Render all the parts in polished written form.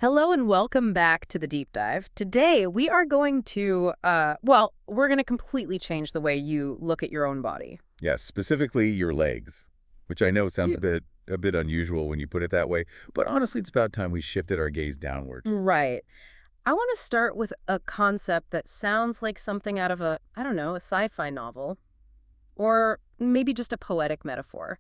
Hello and welcome back to the deep dive. Today we are going to, we're going to completely change the way you look at your own body. Yes, specifically your legs, which I know sounds You- a bit unusual when you put it that way, but honestly, it's about time we shifted our gaze downwards. Right. I want to start with a concept that sounds like something out of I don't know, a sci-fi novel, or maybe just a poetic metaphor,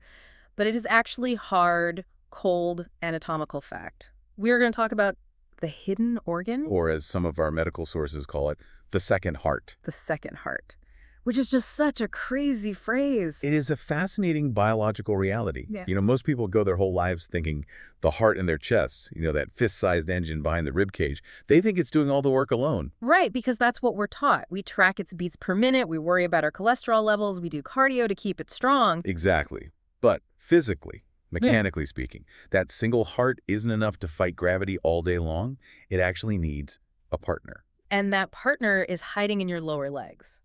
but it is actually hard, cold anatomical fact. We are going to talk about the hidden organ. Or as some of our medical sources call it, the second heart. The second heart, which is just such a crazy phrase. It is a fascinating biological reality. Yeah. Most people go their whole lives thinking the heart in their chest, that fist-sized engine behind the rib cage, they think it's doing all the work alone. Right, because that's what we're taught. We track its beats per minute, we worry about our cholesterol levels, we do cardio to keep it strong. Exactly. But physically, mechanically speaking, that single heart isn't enough to fight gravity all day long. It actually needs a partner. And that partner is hiding in your lower legs.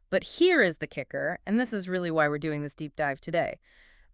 But here is the kicker, and this is really why we're doing this deep dive today.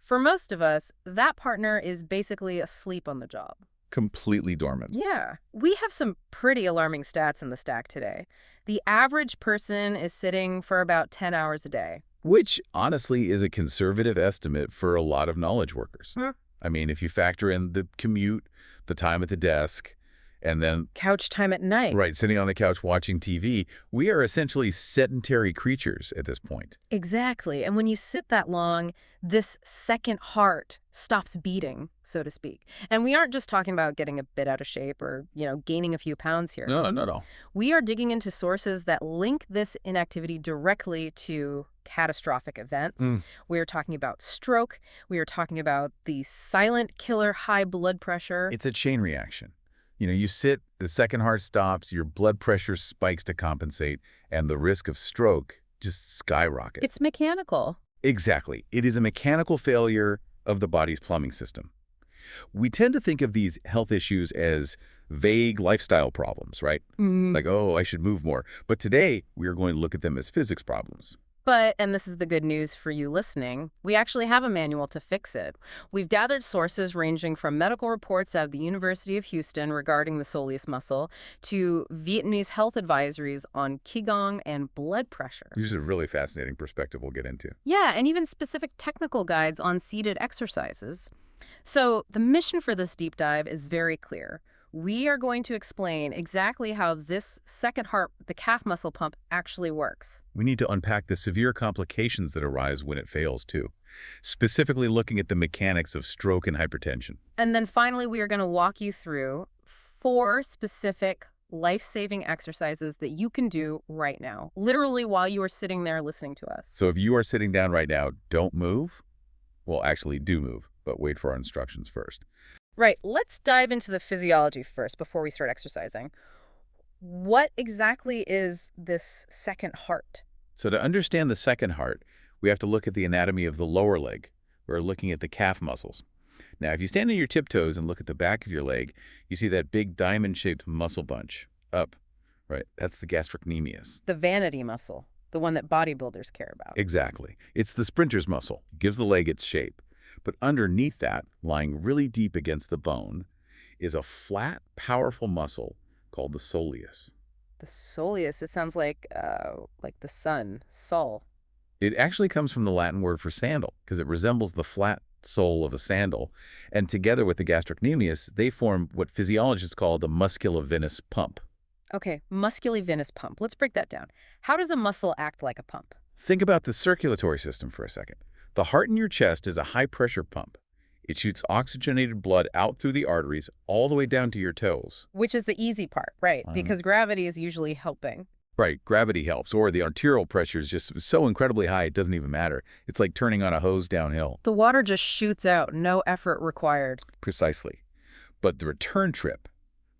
For most of us, that partner is basically asleep on the job. Completely dormant. Yeah. We have some pretty alarming stats in the stack today. The average person is sitting for about 10 hours a day. Which, honestly, is a conservative estimate for a lot of knowledge workers. Hmm. I mean, if you factor in the commute, the time at the desk, and then, Couch time at night. right, sitting on the couch watching TV, we are essentially sedentary creatures at this point. Exactly. And when you sit that long, this second heart stops beating, so to speak. And we aren't just talking about getting a bit out of shape or, gaining a few pounds here. No. We are digging into sources that link this inactivity directly to catastrophic events. We are talking about stroke. We are talking about the silent killer high blood pressure. It's a chain reaction. You sit, the second heart stops, your blood pressure spikes to compensate, and the risk of stroke just skyrockets. It's mechanical. Exactly. It is a mechanical failure of the body's plumbing system. We tend to think of these health issues as vague lifestyle problems, right? Like, oh, I should move more. But today, we are going to look at them as physics problems. But, and this is the good news for you listening, we actually have a manual to fix it. We've gathered sources ranging from medical reports out of the University of Houston regarding the soleus muscle to Vietnamese health advisories on qigong and blood pressure. This is a really fascinating perspective we'll get into. Yeah, and even specific technical guides on seated exercises. So the mission for this deep dive is very clear. We are going to explain exactly how this second heart, the calf muscle pump, actually works. We need to unpack the severe complications that arise when it fails, too, specifically looking at the mechanics of stroke and hypertension. And then finally, we are going to walk you through 4 specific life-saving exercises that you can do right now, literally while you are sitting there listening to us. So if you are sitting down right now, don't move. Well, actually, do move, but wait for our instructions first. Right, let's dive into the physiology first before we start exercising. What exactly is this second heart? So to understand the second heart, we have to look at the anatomy of the lower leg. We're looking at the calf muscles. Now, if you stand on your tiptoes and look at the back of your leg, you see that big diamond-shaped muscle bunch up, right? That's the gastrocnemius. The vanity muscle, the one that bodybuilders care about. Exactly. It's the sprinter's muscle. It gives the leg its shape. But underneath that, lying really deep against the bone, is a flat, powerful muscle called the soleus. The soleus, it sounds like the sun, sol. It actually comes from the Latin word for sandal, because it resembles the flat sole of a sandal. And together with the gastrocnemius, they form what physiologists call the musculovenous pump. Okay, musculovenous pump. Let's break that down. How does a muscle act like a pump? Think about the circulatory system for a second. The heart in your chest is a high-pressure pump. It shoots oxygenated blood out through the arteries all the way down to your toes. Which is the easy part, right? Because gravity is usually helping. Right, gravity helps, or the arterial pressure is just so incredibly high it doesn't even matter. It's like turning on a hose downhill. The water just shoots out, no effort required. Precisely. But the return trip,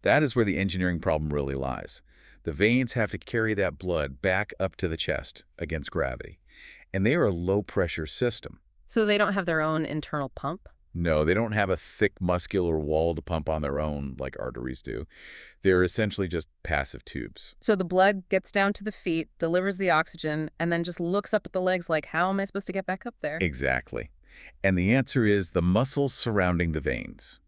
that is where the engineering problem really lies. The veins have to carry that blood back up to the chest against gravity. And they are a low-pressure system. So they don't have their own internal pump? No, they don't have a thick muscular wall to pump on their own like arteries do. They're essentially just passive tubes. So the blood gets down to the feet, delivers the oxygen, and then just looks up at the legs like, how am I supposed to get back up there? Exactly. And the answer is the muscles surrounding the veins.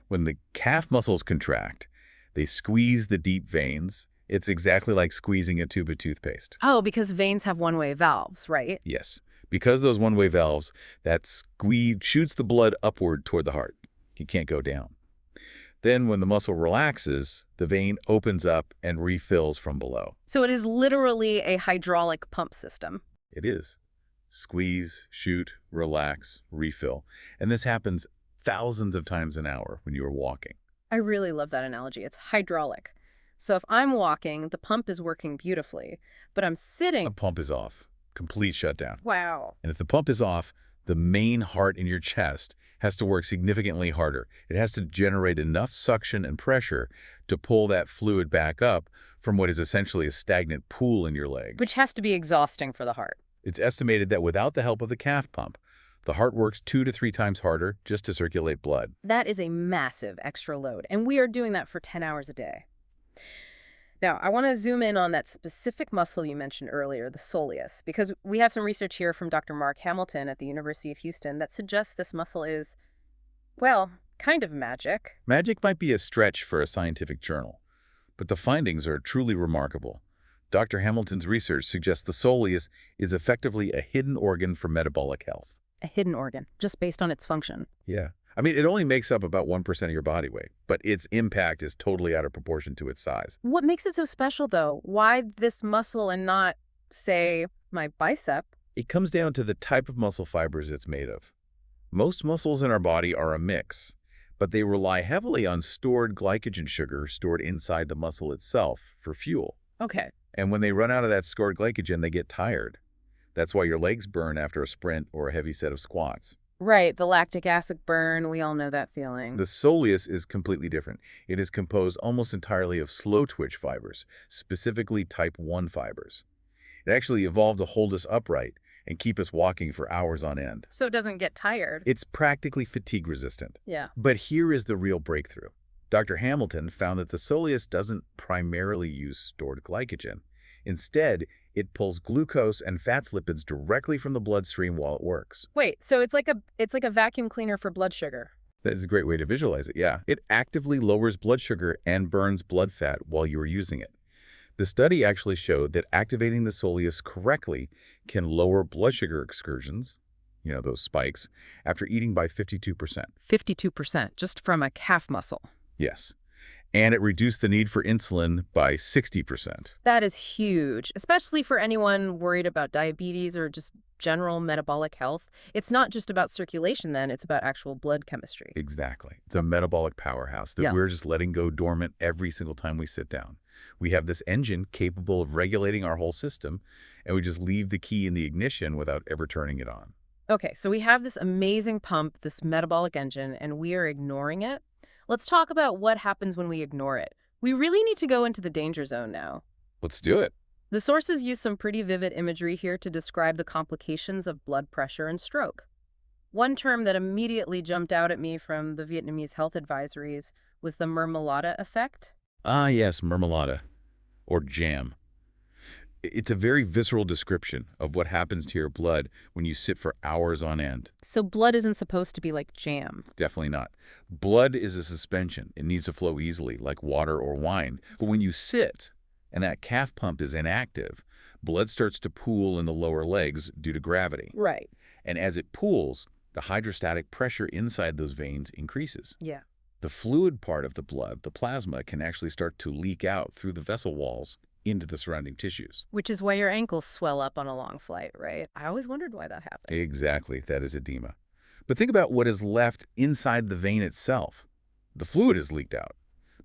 When the calf muscles contract, They squeeze the deep veins. It's exactly like squeezing a tube of toothpaste. Oh, because veins have one-way valves, right? Yes, because those one-way valves, that squeeze shoots the blood upward toward the heart. It can't go down. Then when the muscle relaxes, the vein opens up and refills from below. So it is literally a hydraulic pump system. It is. Squeeze, shoot, relax, refill. And this happens thousands of times an hour when you are walking. I really love that analogy. It's hydraulic. So if I'm walking, the pump is working beautifully, but I'm A sitting. pump is off. Complete shutdown. Wow. And if the pump is off, the main heart in your chest has to work significantly harder. It has to generate enough suction and pressure to pull that fluid back up from what is essentially a stagnant pool in your legs. Which has to be exhausting for the heart. It's estimated that without the help of the calf pump, the heart works 2 to 3 times harder just to circulate blood. That is a massive extra load, and we are doing that for 10 hours a day. Now, I want to zoom in on that specific muscle you mentioned earlier, the soleus, because we have some research here from Dr. Mark Hamilton at the University of Houston that suggests this muscle is, well, kind of magic. Magic might be a stretch for a scientific journal, but the findings are truly remarkable. Dr. Hamilton's research suggests the soleus is effectively a hidden organ for metabolic health. A hidden organ, just based on its function. Yeah. I mean, it only makes up about 1% of your body weight, but its impact is totally out of proportion to its size. What makes it so special, though? Why this muscle and not, say, my bicep? It comes down to the type of muscle fibers it's made of. Most muscles in our body are a mix, but they rely heavily on stored glycogen sugar stored inside the muscle itself for fuel. Okay. And when they run out of that stored glycogen, they get tired. That's why your legs burn after a sprint or a heavy set of squats. Right, the lactic acid burn, we all know that feeling. The soleus is completely different. It is composed almost entirely of slow-twitch fibers, specifically type 1 fibers. It actually evolved to hold us upright and keep us walking for hours on end. So it doesn't get tired. It's practically fatigue-resistant. Yeah. But here is the real breakthrough. Dr. Hamilton found that the soleus doesn't primarily use stored glycogen. Instead, it pulls glucose and fats lipids directly from the bloodstream while it works. Wait, so it's like a vacuum cleaner for blood sugar. That is a great way to visualize it, yeah. It actively lowers blood sugar and burns blood fat while you are using it. The study actually showed that activating the soleus correctly can lower blood sugar excursions, those spikes, after eating by 52%. 52%, just from a calf muscle. Yes. And it reduced the need for insulin by 60%. That is huge, especially for anyone worried about diabetes or just general metabolic health. It's not just about circulation then, it's about actual blood chemistry. Exactly. It's a metabolic powerhouse that we're just letting go dormant every single time we sit down. We have this engine capable of regulating our whole system, and we just leave the key in the ignition without ever turning it on. Okay, so we have this amazing pump, this metabolic engine, and we are ignoring it. Let's talk about what happens when we ignore it. We really need to go into the danger zone now. Let's do it. The sources use some pretty vivid imagery here to describe the complications of blood pressure and stroke. One term that immediately jumped out at me from the Vietnamese health advisories was the Marmalade effect. Ah, yes, Marmalade, or jam. It's a very visceral description of what happens to your blood when you sit for hours on end. So blood isn't supposed to be like jam. Definitely not. Blood is a suspension. It needs to flow easily, like water or wine. But when you sit and that calf pump is inactive, blood starts to pool in the lower legs due to gravity. Right. And as it pools, the hydrostatic pressure inside those veins increases. Yeah. The fluid part of the blood, the plasma, can actually start to leak out through the vessel walls into the surrounding tissues. Which is why your ankles swell up on a long flight, right? I always wondered why that happened. Exactly. That is edema. But think about what is left inside the vein itself. The fluid is leaked out,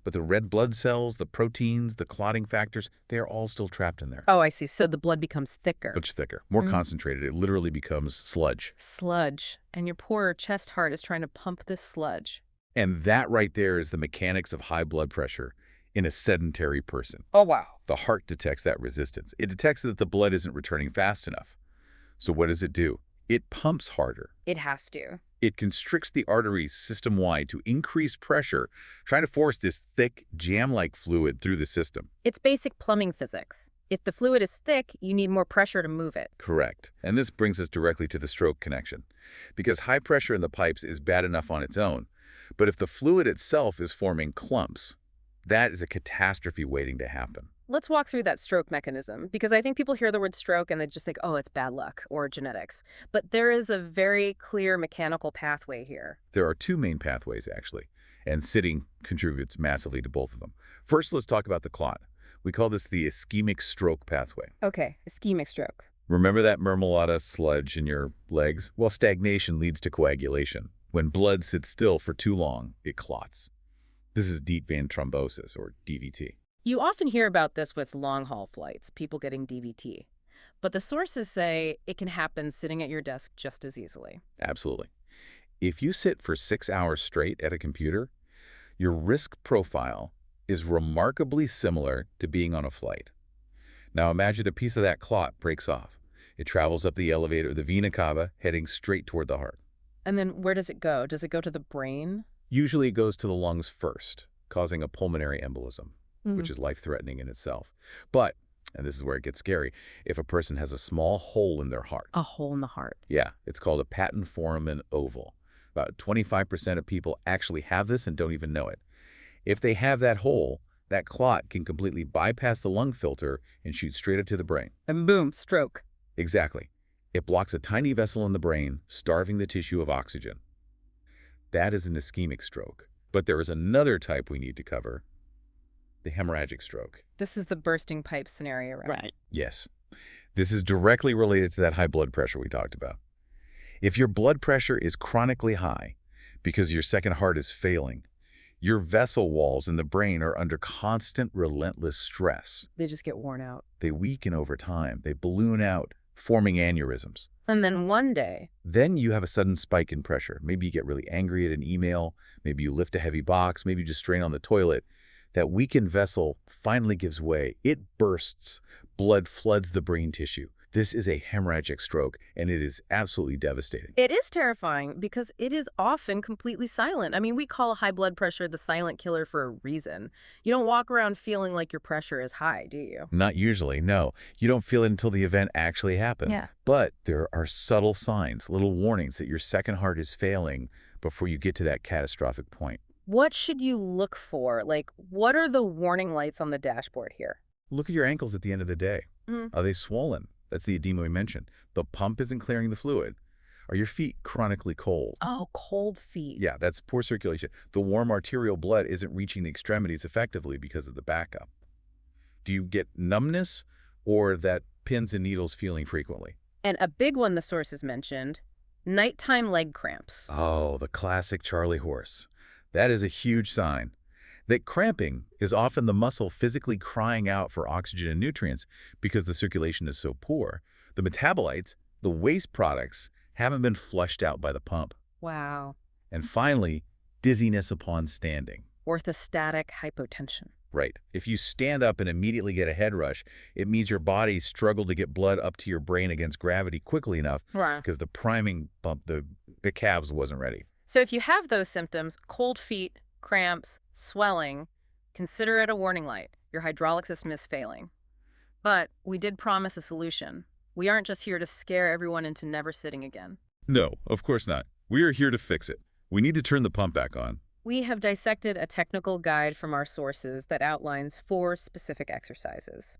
but the red blood cells, the proteins, the clotting factors, they are all still trapped in there. Oh, I see. So the blood becomes thicker. Much thicker, more concentrated. It literally becomes sludge. Sludge. And your poor chest heart is trying to pump this sludge. And that right there is the mechanics of high blood pressure in a sedentary person. Oh, wow. The heart detects that resistance. It detects that the blood isn't returning fast enough. So what does it do? It pumps harder. It has to. It constricts the arteries system-wide to increase pressure, trying to force this thick, jam-like fluid through the system. It's basic plumbing physics. If the fluid is thick, you need more pressure to move it. Correct. And this brings us directly to the stroke connection. Because high pressure in the pipes is bad enough on its own, but if the fluid itself is forming clumps, That is a catastrophe waiting to happen. Let's walk through that stroke mechanism, because I think people hear the word stroke and they just think, oh, it's bad luck or genetics. But there is a very clear mechanical pathway here. There are two main pathways, actually, and sitting contributes massively to both of them. First, let's talk about the clot. We call this the ischemic stroke pathway. Okay, ischemic stroke. Remember that Marmalade sludge in your legs? Well, stagnation leads to coagulation. When blood sits still for too long, it clots. This is deep vein thrombosis, or DVT. You often hear about this with long-haul flights, people getting DVT. But the sources say it can happen sitting at your desk just as easily. Absolutely. If you sit for 6 hours straight at a computer, your risk profile is remarkably similar to being on a flight. Now imagine a piece of that clot breaks off. It travels up the elevator, the vena cava, heading straight toward the heart. And then where does it go? Does it go to the brain? Usually it goes to the lungs first, causing a pulmonary embolism, which is life-threatening in itself. But, and this is where it gets scary, if a person has a small hole in their heart. A hole in the heart. Yeah, it's called a patent foramen oval. About 25% of people actually have this and don't even know it. If they have that hole, that clot can completely bypass the lung filter and shoot straight up to the brain. And boom, stroke. Exactly. It blocks a tiny vessel in the brain, starving the tissue of oxygen. That is an ischemic stroke. But there is another type we need to cover, the hemorrhagic stroke. This is the bursting pipe scenario, right? Yes. This is directly related to that high blood pressure we talked about. If your blood pressure is chronically high because your second heart is failing, your vessel walls in the brain are under constant, relentless stress. They just get worn out. They weaken over time. They balloon out, forming aneurysms. And then one day, Then you have a sudden spike in pressure. Maybe you get really angry at an email. Maybe you lift a heavy box. Maybe you just strain on the toilet. That weakened vessel finally gives way. It bursts. Blood floods the brain tissue. This is a hemorrhagic stroke, and it is absolutely devastating. it is terrifying because it is often completely silent. I mean, we call high blood pressure the silent killer for a reason. You don't walk around feeling like your pressure is high, do you? Not usually, no. You don't feel it until the event actually happens. Yeah. But there are subtle signs, little warnings that your second heart is failing before you get to that catastrophic point. What should you look for? Like, what are the warning lights on the dashboard here? Look at your ankles at the end of the day. Are they swollen? That's the edema we mentioned. The pump isn't clearing the fluid. Are your feet chronically cold? Oh, cold feet. Yeah, that's poor circulation. The warm arterial blood isn't reaching the extremities effectively because of the backup. Do you get numbness or that pins and needles feeling frequently? And a big one the sources mentioned, nighttime leg cramps. Oh, the classic Charlie horse. That is a huge sign. That cramping is often the muscle physically crying out for oxygen and nutrients because the circulation is so poor. The metabolites, the waste products, haven't been flushed out by the pump. Wow. And finally, dizziness upon standing. Orthostatic hypotension. Right. If you stand up and immediately get a head rush, it means your body struggled to get blood up to your brain against gravity quickly enough Wow. because the priming pump, the calves wasn't ready. So if you have those symptoms, cold feet, cramps, swelling, consider it a warning light. Your hydraulic system is failing. But we did promise a solution. We aren't just here to scare everyone into never sitting again. No, of course not. We are here to fix it. We need to turn the pump back on. We have dissected a technical guide from our sources that outlines 4 specific exercises.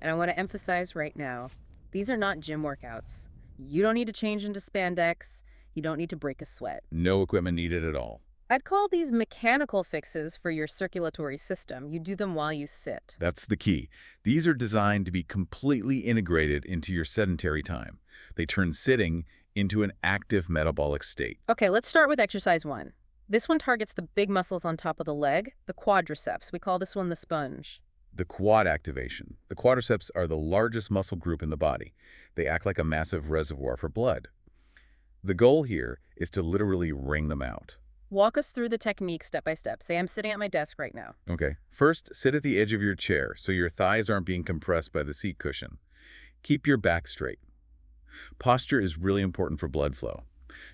And I want to emphasize right now, these are not gym workouts. You don't need to change into spandex. You don't need to break a sweat. No equipment needed at all. I'd call these mechanical fixes for your circulatory system. You do them while you sit. That's the key. These are designed to be completely integrated into your sedentary time. They turn sitting into an active metabolic state. Okay, let's start with exercise 1. This one targets the big muscles on top of the leg, the quadriceps. We call this one the sponge. The quad activation. The quadriceps are the largest muscle group in the body. They act like a massive reservoir for blood. The goal here is to literally wring them out. Walk us through the technique step by step. Say I'm sitting at my desk right now. Okay. First, sit at the edge of your chair so your thighs aren't being compressed by the seat cushion. Keep your back straight. Posture is really important for blood flow.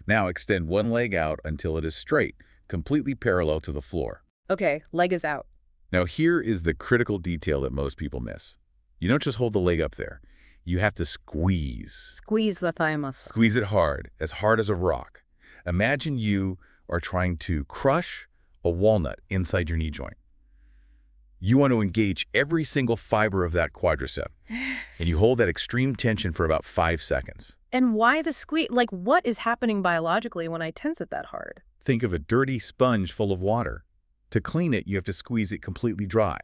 Now extend one leg out until it is straight, completely parallel to the floor. Okay, leg is out. Now here is the critical detail that most people miss. You don't just hold the leg up there. You have to squeeze. Squeeze the thigh muscle. Squeeze it hard as a rock. Imagine you are trying to crush a walnut inside your knee joint. You want to engage every single fiber of that quadricep, and you hold that extreme tension for about 5 seconds. And why the squeeze? Like, what is happening biologically when I tense it that hard? Think of a dirty sponge full of water. To clean it, you have to squeeze it completely dry.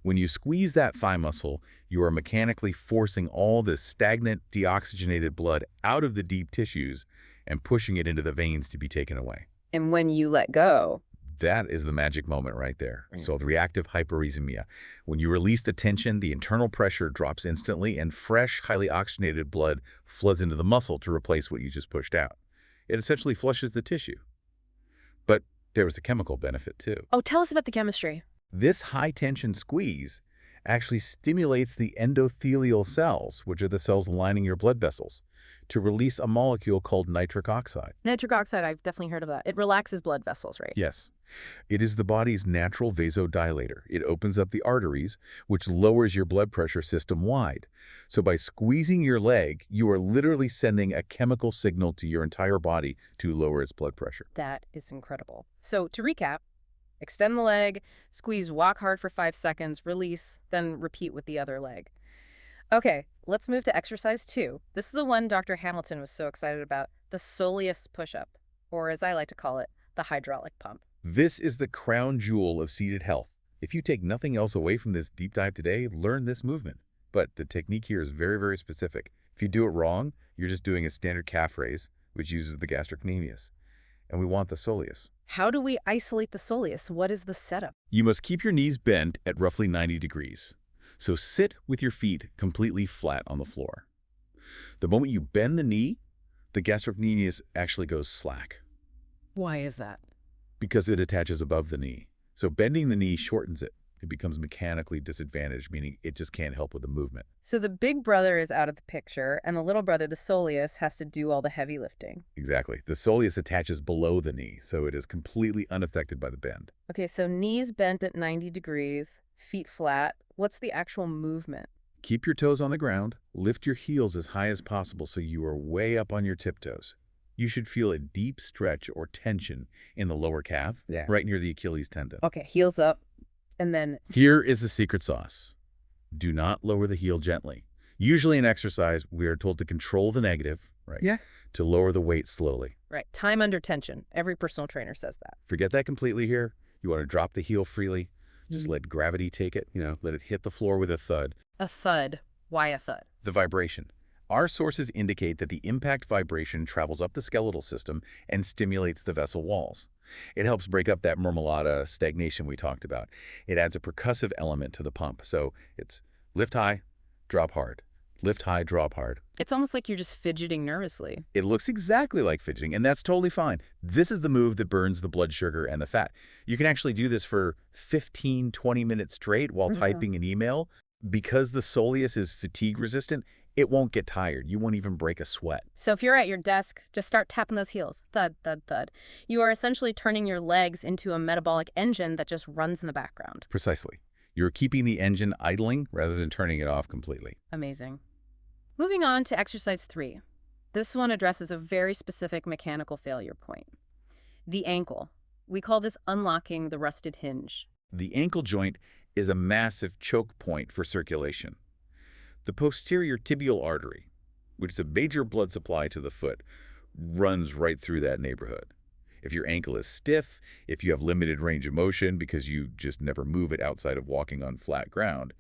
When you squeeze that thigh muscle, you are mechanically forcing all this stagnant, deoxygenated blood out of the deep tissues and pushing it into the veins to be taken away. And when you let go, That is the magic moment right there. Mm. It's called reactive hyperemia. When you release the tension, the internal pressure drops instantly and fresh, highly oxygenated blood floods into the muscle to replace what you just pushed out. It essentially flushes the tissue. But there was a chemical benefit too. oh, tell us about the chemistry. This high-tension squeeze actually stimulates the endothelial cells, which are the cells lining your blood vessels, to release a molecule called nitric oxide. Nitric oxide, I've definitely heard of that. It relaxes blood vessels, right? Yes. It is the body's natural vasodilator. It opens up the arteries, which lowers your blood pressure system-wide. So by squeezing your leg, you are literally sending a chemical signal to your entire body to lower its blood pressure. That is incredible. So to recap, extend the leg, squeeze, walk hard for 5 seconds, release, then repeat with the other leg. Okay, let's move to exercise 2. This is the one Dr. Hamilton was so excited about, the Soleus push-up, or as I like to call it, the hydraulic pump. This is the crown jewel of seated health. If you take nothing else away from this deep dive today, learn this movement. But the technique here is very, very specific. If you do it wrong, you're just doing a standard calf raise, which uses the gastrocnemius. And we want the soleus. How do we isolate the soleus? What is the setup? You must keep your knees bent at roughly 90 degrees. So sit with your feet completely flat on the floor. The moment you bend the knee, the gastrocnemius actually goes slack Why is that? because it attaches above the knee. So bending the knee shortens it. It becomes mechanically disadvantaged, meaning it just can't help with the movement. So the big brother is out of the picture, and the little brother, the soleus, has to do all the heavy lifting. Exactly. The soleus attaches below the knee, so it is completely unaffected by the bend. Okay, so knees bent at 90 degrees, feet flat. What's the actual movement? Keep your toes on the ground. Lift your heels as high as possible so you are way up on your tiptoes. You should feel a deep stretch or tension in the lower calf, Yeah. right near the Achilles tendon. Okay, heels up, and then Here is the secret sauce. Do not lower the heel gently. Usually in exercise, we are told to control the negative, right? Yeah. To lower the weight slowly. right, time under tension. Every personal trainer says that. Forget that completely here. You want to drop the heel freely. Just Mhm. let gravity take it, let it hit the floor with a thud. A thud. Why a thud? The vibration. Our sources indicate that the impact vibration travels up the skeletal system and stimulates the vessel walls. It helps break up that Marmalade stagnation we talked about. It adds a percussive element to the pump. So it's lift high, drop hard. Lift high, drop hard. It's almost like you're just fidgeting nervously. It looks exactly like fidgeting, and that's totally fine. This is the move that burns the blood sugar and the fat. You can actually do this for 15, 20 minutes straight while Mhm. typing an email. Because the soleus is fatigue resistant, it won't get tired. You won't even break a sweat. So if you're at your desk, just start tapping those heels. Thud, thud, thud. You are essentially turning your legs into a metabolic engine that just runs in the background. Precisely. You're keeping the engine idling rather than turning it off completely. Amazing. Moving on to exercise 3. This one addresses a very specific mechanical failure point. The ankle. We call this unlocking the rusted hinge. The ankle joint is a massive choke point for circulation. The posterior tibial artery, which is a major blood supply to the foot, runs right through that neighborhood. If your ankle is stiff, if you have limited range of motion because you just never move it outside of walking on flat ground,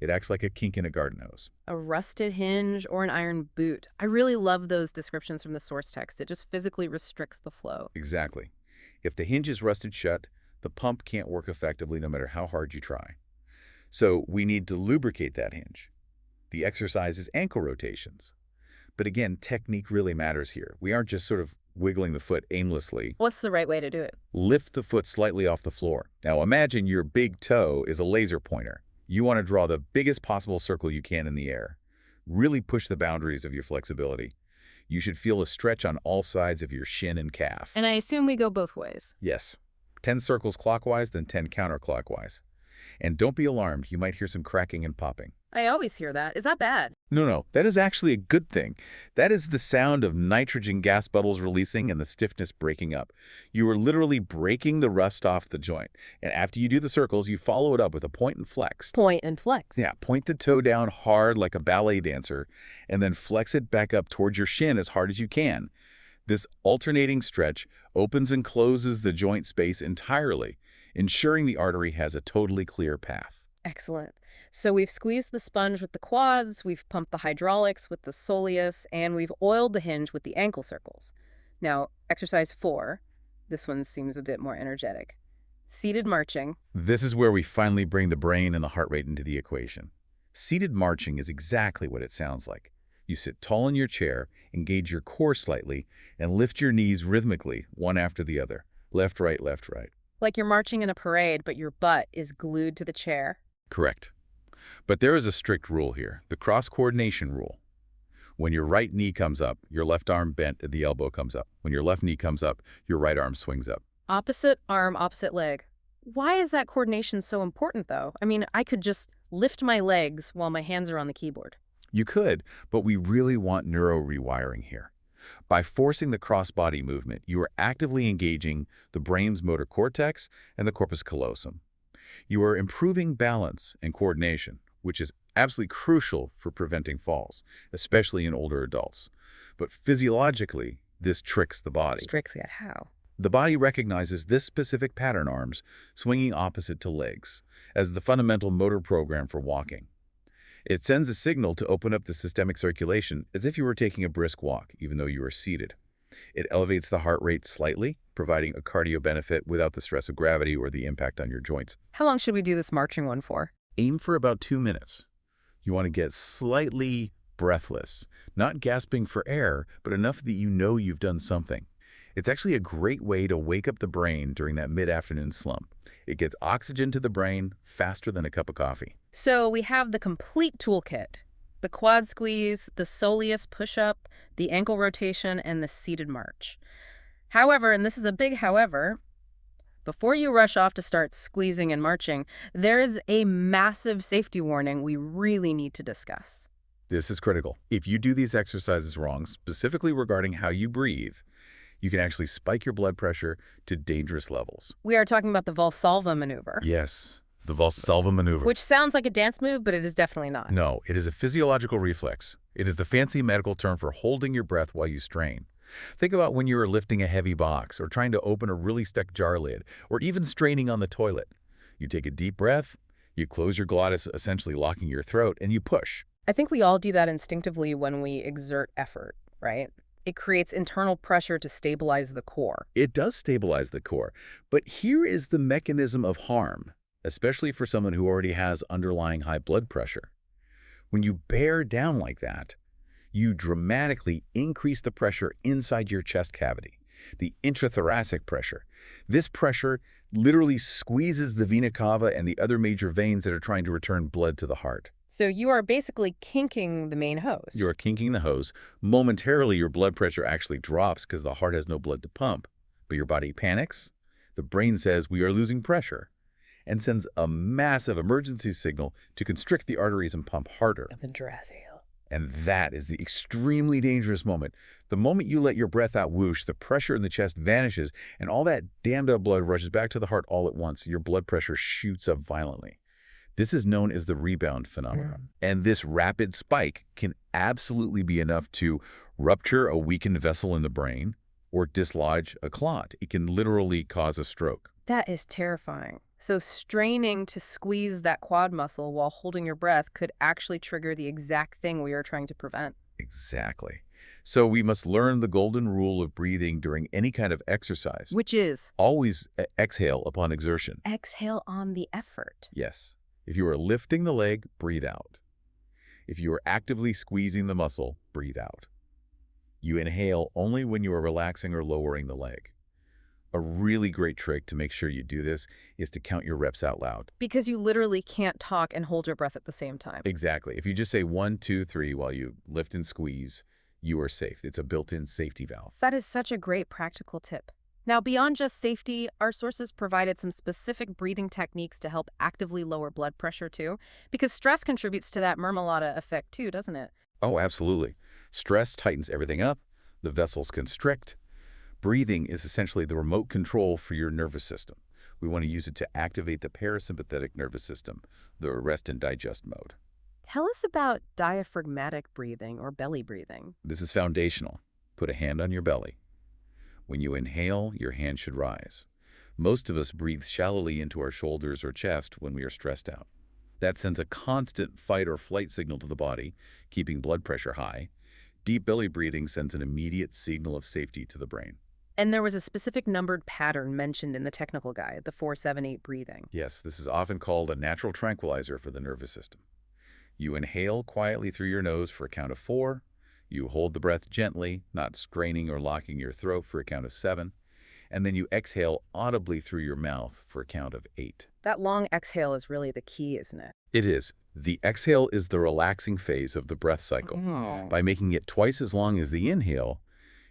it acts like a kink in a garden hose. A rusted hinge or an iron boot. I really love those descriptions from the source text. It just physically restricts the flow. Exactly. If the hinge is rusted shut, the pump can't work effectively no matter how hard you try. So we need to lubricate that hinge. The exercise is ankle rotations. But again, technique really matters here. We aren't just sort of wiggling the foot aimlessly. What's the right way to do it? Lift the foot slightly off the floor. Now imagine your big toe is a laser pointer. You want to draw the biggest possible circle you can in the air. Really push the boundaries of your flexibility. You should feel a stretch on all sides of your shin and calf. And I assume we go both ways. Yes. 10 circles clockwise, then 10 counterclockwise. And don't be alarmed, you might hear some cracking and popping. I always hear that. Is that bad? No, no, that is actually a good thing. That is the sound of nitrogen gas bubbles releasing and the stiffness breaking up. You are literally breaking the rust off the joint. And after you do the circles, you follow it up with a point and flex. Point and flex. Yeah, point the toe down hard like a ballet dancer, and then flex it back up towards your shin as hard as you can. This alternating stretch opens and closes the joint space entirely, ensuring the artery has a totally clear path. Excellent. So we've squeezed the sponge with the quads, we've pumped the hydraulics with the soleus, and we've oiled the hinge with the ankle circles. Now, exercise 4. This one seems a bit more energetic. Seated marching. This is where we finally bring the brain and the heart rate into the equation. Seated marching is exactly what it sounds like. You sit tall in your chair, engage your core slightly, and lift your knees rhythmically, one after the other. Left, right, left, right. Like you're marching in a parade, but your butt is glued to the chair. Correct. But there is a strict rule here, the cross-coordination rule. When your right knee comes up, your left arm bent at the elbow comes up. When your left knee comes up, your right arm swings up. Opposite arm, opposite leg. Why is that coordination so important, though? I mean, I could just lift my legs while my hands are on the keyboard. You could, but we really want neuro-rewiring here. By forcing the cross-body movement, you are actively engaging the brain's motor cortex and the corpus callosum. You are improving balance and coordination, which is absolutely crucial for preventing falls, especially in older adults. But physiologically, this tricks the body. Tricks at how? The body recognizes this specific pattern arms, swinging opposite to legs, as the fundamental motor program for walking. It sends a signal to open up the systemic circulation as if you were taking a brisk walk, even though you are seated. It elevates the heart rate slightly, providing a cardio benefit without the stress of gravity or the impact on your joints. How long should we do this marching one for? Aim for about 2 minutes. You want to get slightly breathless, not gasping for air, but enough that you know you've done something. It's actually a great way to wake up the brain during that mid-afternoon slump. It gets oxygen to the brain faster than a cup of coffee. So we have the complete toolkit. The quad squeeze, the soleus push-up, the ankle rotation, and the seated march. However, and this is a big however, before you rush off to start squeezing and marching, there is a massive safety warning we really need to discuss. This is critical. If you do these exercises wrong, specifically regarding how you breathe, you can actually spike your blood pressure to dangerous levels. We are talking about the Valsalva maneuver. Yes, the Valsalva maneuver. Which sounds like a dance move, but it is definitely not. No, it is a physiological reflex. It is the fancy medical term for holding your breath while you strain. Think about when you are lifting a heavy box or trying to open a really stuck jar lid or even straining on the toilet. You take a deep breath, you close your glottis, essentially locking your throat, and you push. I think we all do that instinctively when we exert effort, right? It creates internal pressure to stabilize the core. It does stabilize the core, but here is the mechanism of harm, especially for someone who already has underlying high blood pressure. When you bear down like that, you dramatically increase the pressure inside your chest cavity, the intrathoracic pressure. This pressure literally squeezes the vena cava and the other major veins that are trying to return blood to the heart. So you are basically kinking the main hose. You are kinking the hose. Momentarily, your blood pressure actually drops because the heart has no blood to pump. But your body panics. The brain says we are losing pressure and sends a massive emergency signal to constrict the arteries and pump harder. And that is the extremely dangerous moment. The moment you let your breath out whoosh, the pressure in the chest vanishes, and all that dammed up blood rushes back to the heart all at once. Your blood pressure shoots up violently. This is known as the rebound phenomenon. And this rapid spike can absolutely be enough to rupture a weakened vessel in the brain or dislodge a clot. It can literally cause a stroke. That is terrifying. So straining to squeeze that quad muscle while holding your breath could actually trigger the exact thing we are trying to prevent. Exactly. So we must learn the golden rule of breathing during any kind of exercise. Which is? Always exhale upon exertion. Exhale on the effort. Yes. If you are lifting the leg, breathe out. If you are actively squeezing the muscle, breathe out. You inhale only when you are relaxing or lowering the leg. A really great trick to make sure you do this is to count your reps out loud. Because you literally can't talk and hold your breath at the same time. Exactly. If you just say 1, 2, 3 while you lift and squeeze, you are safe. It's a built-in safety valve. That is such a great practical tip. Now, beyond just safety, our sources provided some specific breathing techniques to help actively lower blood pressure too, because stress contributes to that Marmalade effect too, doesn't it? Oh, absolutely. Stress tightens everything up. The vessels constrict. Breathing is essentially the remote control for your nervous system. We want to use it to activate the parasympathetic nervous system, the rest and digest mode. Tell us about diaphragmatic breathing or belly breathing. This is foundational. Put a hand on your belly. When you inhale, your hand should rise. Most of us breathe shallowly into our shoulders or chest when we are stressed out. That sends a constant fight or flight signal to the body, keeping blood pressure high. Deep belly breathing sends an immediate signal of safety to the brain. And there was a specific numbered pattern mentioned in the technical guide, the 478 breathing. Yes, this is often called a natural tranquilizer for the nervous system. You inhale quietly through your nose for a count of 4. You hold the breath gently, not straining or locking your throat for a count of 7. And then you exhale audibly through your mouth for a count of 8. That long exhale is really the key, isn't it? It is. The exhale is the relaxing phase of the breath cycle. Oh. By making it twice as long as the inhale,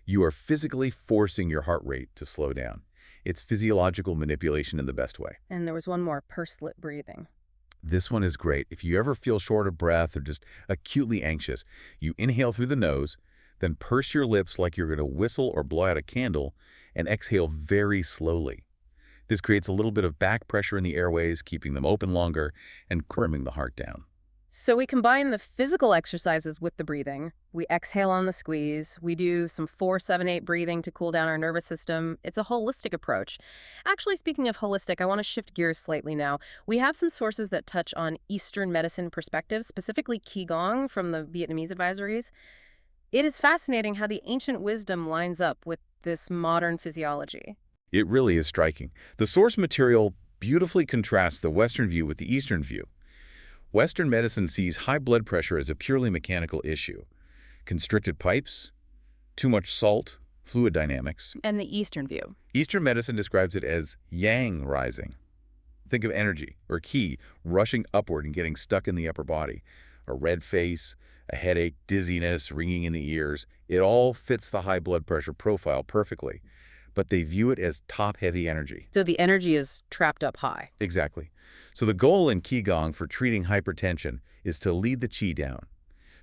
you are physically forcing your heart rate to slow down. It's physiological manipulation in the best way. And there was one more, pursed lip breathing. This one is great. If you ever feel short of breath or just acutely anxious, you inhale through the nose, then purse your lips like you're going to whistle or blow out a candle, and exhale very slowly. This creates a little bit of back pressure in the airways, keeping them open longer and calming the heart down. So we combine the physical exercises with the breathing. We exhale on the squeeze. We do some 4-7-8 breathing to cool down our nervous system. It's a holistic approach. Actually, speaking of holistic, I want to shift gears slightly now. We have some sources that touch on Eastern medicine perspectives, specifically Qigong from the Vietnamese advisories. It is fascinating how the ancient wisdom lines up with this modern physiology. It really is striking. The source material beautifully contrasts the Western view with the Eastern view. Western medicine sees high blood pressure as a purely mechanical issue. Constricted pipes, too much salt, fluid dynamics. And the Eastern view. Eastern medicine describes it as yang rising. Think of energy, or qi, rushing upward and getting stuck in the upper body. A red face, a headache, dizziness, ringing in the ears. It all fits the high blood pressure profile perfectly. But they view it as top-heavy energy. So the energy is trapped up high. Exactly. So the goal in Qigong for treating hypertension is to lead the qi down,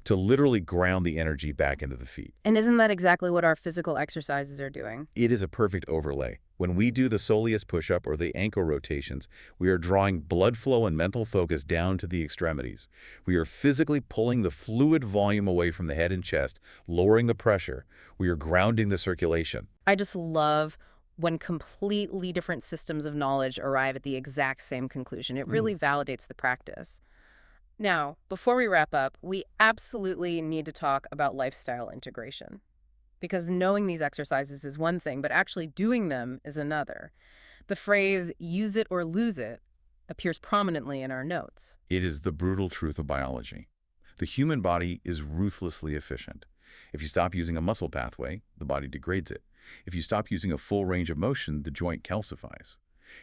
to literally ground the energy back into the feet. And isn't that exactly what our physical exercises are doing? It is a perfect overlay. When we do the Soleus push-up or the ankle rotations, we are drawing blood flow and mental focus down to the extremities. We are physically pulling the fluid volume away from the head and chest, lowering the pressure. We are grounding the circulation. I just love when completely different systems of knowledge arrive at the exact same conclusion. It really validates the practice. Now, before we wrap up, we absolutely need to talk about lifestyle integration. Because knowing these exercises is one thing, but actually doing them is another. The phrase, use it or lose it, appears prominently in our notes. It is the brutal truth of biology. The human body is ruthlessly efficient. If you stop using a muscle pathway, the body degrades it. If you stop using a full range of motion, the joint calcifies.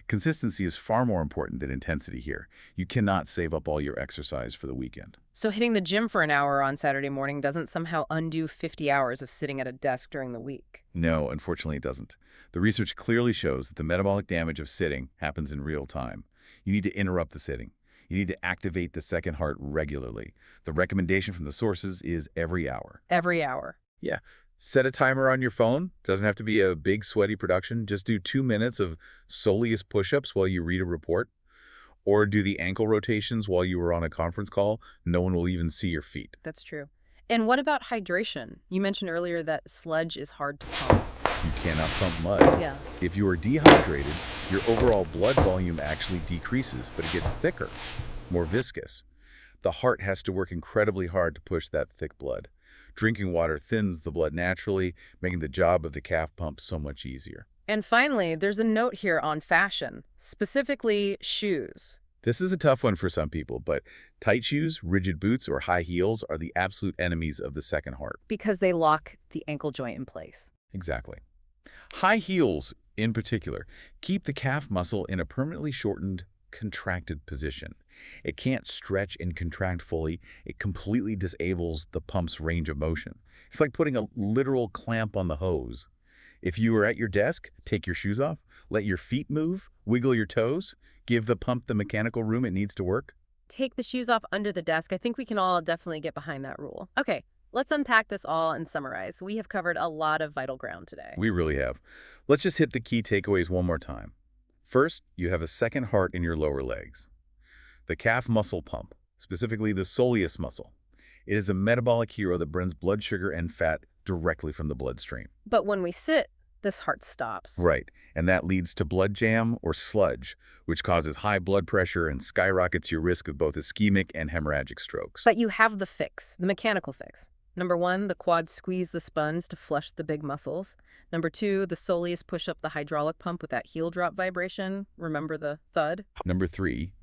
Consistency is far more important than intensity here. You cannot save up all your exercise for the weekend. So hitting the gym for an hour on Saturday morning doesn't somehow undo 50 hours of sitting at a desk during the week. No, unfortunately it doesn't. The research clearly shows that the metabolic damage of sitting happens in real time. You need to interrupt the sitting. You need to activate the second heart regularly. The recommendation from the sources is every hour. Every hour. Yeah. Set a timer on your phone. Doesn't have to be a big sweaty production. Just do 2 minutes of Soleus push-ups while you read a report. Or do the ankle rotations while you were on a conference call. No one will even see your feet. That's true. And what about hydration? You mentioned earlier that sludge is hard to pump. You cannot pump mud. Yeah. If you are dehydrated, your overall blood volume actually decreases, but it gets thicker, more viscous. The heart has to work incredibly hard to push that thick blood. Drinking water thins the blood naturally, making the job of the calf pump so much easier. And finally, there's a note here on fashion, specifically shoes. This is a tough one for some people, but tight shoes, rigid boots, or high heels are the absolute enemies of the second heart. Because they lock the ankle joint in place. Exactly. High heels, in particular, keep the calf muscle in a permanently shortened, contracted position. It can't stretch and contract fully. It completely disables the pump's range of motion. It's like putting a literal clamp on the hose. If you are at your desk, take your shoes off, let your feet move, wiggle your toes, give the pump the mechanical room it needs to work. Take the shoes off under the desk. I think we can all definitely get behind that rule. Okay, Let's unpack this all and summarize. We have covered a lot of vital ground today. We really have. Let's just hit the key takeaways one more time. First, you have a second heart in your lower legs. The calf muscle pump, specifically the soleus muscle. It is a metabolic hero that burns blood sugar and fat directly from the bloodstream. But when we sit, this heart stops. Right, and that leads to blood jam or sludge, which causes high blood pressure and skyrockets your risk of both ischemic and hemorrhagic strokes. But you have the fix, the mechanical fix. Number 1, the quads squeeze the sponge to flush the big muscles. Number 2, the soleus push up the hydraulic pump with that heel drop vibration. Remember the thud? Number 3,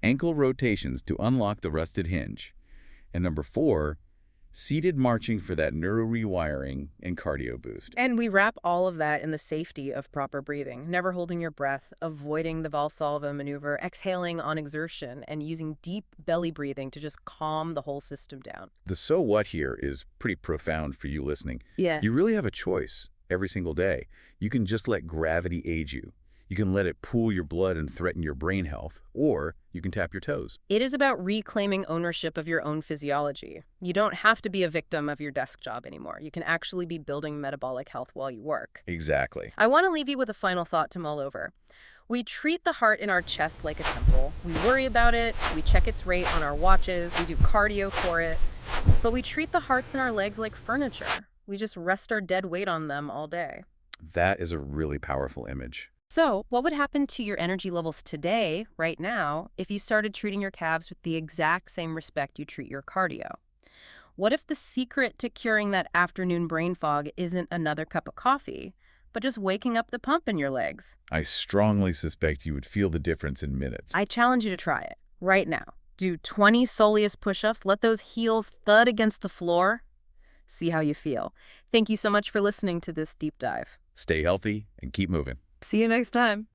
ankle rotations to unlock the rusted hinge. And number 4, seated marching for that neuro rewiring and cardio boost. And we wrap all of that in the safety of proper breathing, never holding your breath, avoiding the Valsalva maneuver, exhaling on exertion, and using deep belly breathing to just calm the whole system down. The so what here is pretty profound for you listening. Yeah. You really have a choice every single day. You can just let gravity aid you. You can let it pool your blood and threaten your brain health, or you can tap your toes. It is about reclaiming ownership of your own physiology. You don't have to be a victim of your desk job anymore. You can actually be building metabolic health while you work. Exactly. I want to leave you with a final thought to mull over. We treat the heart in our chest like a temple. We worry about it, we check its rate on our watches, we do cardio for it, but we treat the hearts in our legs like furniture. We just rest our dead weight on them all day. That is a really powerful image. So, what would happen to your energy levels today, right now, if you started treating your calves with the exact same respect you treat your cardio? What if the secret to curing that afternoon brain fog isn't another cup of coffee, but just waking up the pump in your legs? I strongly suspect you would feel the difference in minutes. I challenge you to try it, right now. Do 20 soleus push-ups, let those heels thud against the floor. See how you feel. Thank you so much for listening to this deep dive. Stay healthy and keep moving. See you next time.